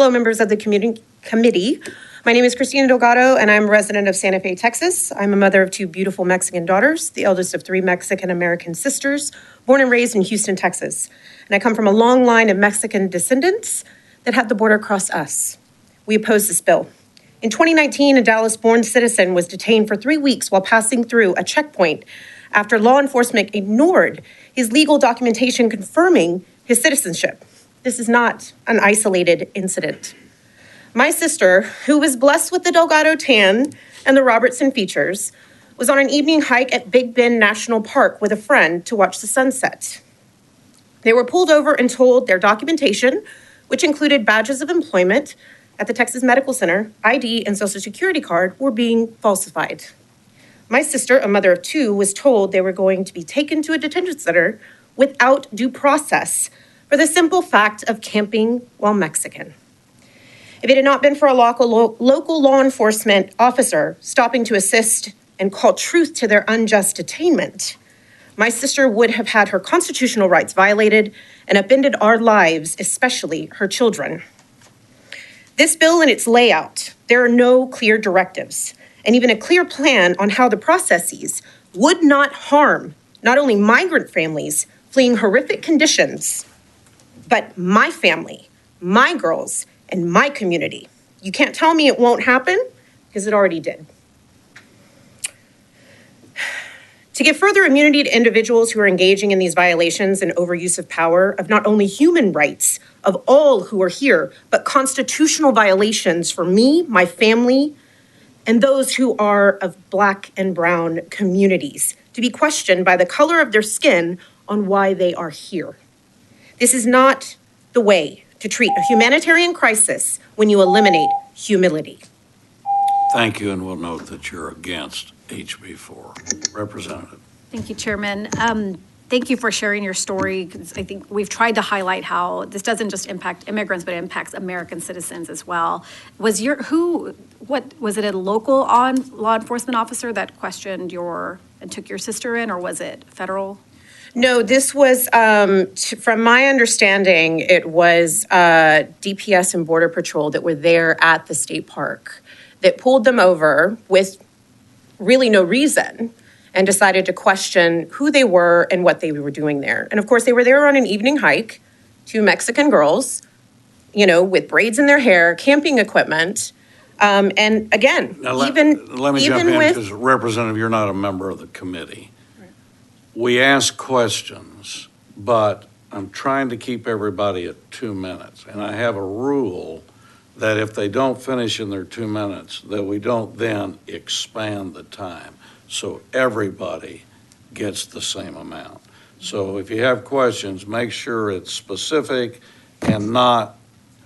Hello, members of the committee. My name is Christina Delgado, and I'm a resident of Santa Fe, Texas. I'm a mother of 2 beautiful Mexican daughters, the eldest of 3 Mexican-American sisters, born and raised in Houston, Texas. And I come from a long line of Mexican descendants that had the border cross us. We oppose this bill. In 2019, a Dallas-born citizen was detained for 3 weeks while passing through a checkpoint after law enforcement ignored his legal documentation confirming his citizenship. This is not an isolated incident. My sister, who was blessed with the Delgado tan and the Robertson features, was on an evening hike at Big Bend National Park with a friend to watch the sunset. They were pulled over and told their documentation, which included badges of employment at the Texas Medical Center, ID, and Social Security card, were being falsified. My sister, a mother of 2, was told they were going to be taken to a detention center without due process for the simple fact of camping while Mexican. If it had not been for a local law enforcement officer stopping to assist and call truth to their unjust detainment, my sister would have had her constitutional rights violated and upended our lives, especially her children. This bill and its layout, there are no clear directives and even a clear plan on how the processes would not harm not only migrant families fleeing horrific conditions, but my family, my girls, and my community. You can't tell me it won't happen, because it already did. To give further immunity to individuals who are engaging in these violations and overuse of power of not only human rights of all who are here, but constitutional violations for me, my family, and those who are of Black and brown communities, to be questioned by the color of their skin on why they are here. This is not the way to treat a humanitarian crisis when you eliminate humility. Thank you, and we'll note that you're against HB4. Representative. Thank you, Chairman. Thank you for sharing your story, because I think we've tried to highlight how this doesn't just impact immigrants, but it impacts American citizens as well. Was it a local law enforcement officer that questioned and took your sister in, or was it federal? No, this was, from my understanding, it was DPS and Border Patrol that were there at the state park that pulled them over with really no reason and decided to question who they were and what they were doing there. And of course, they were there on an evening hike, 2 Mexican girls, with braids in their hair, camping equipment. And again, now, let me jump in, because Representative, you're not a member of the committee. We ask questions, but I'm trying to keep everybody at 2 minutes. And I have a rule that if they don't finish in their 2 minutes, that we don't then expand the time. So everybody gets the same amount. So if you have questions, make sure it's specific and not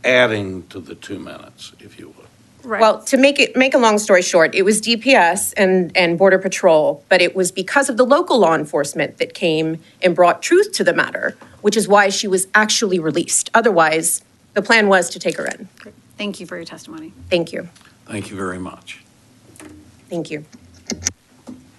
adding to the 2 minutes, if you would. Right. Well, to make a long story short, it was DPS and Border Patrol, but it was because of the local law enforcement that came and brought truth to the matter, which is why she was actually released. Otherwise, the plan was to take her in. Thank you for your testimony. Thank you. Thank you very much. Thank you.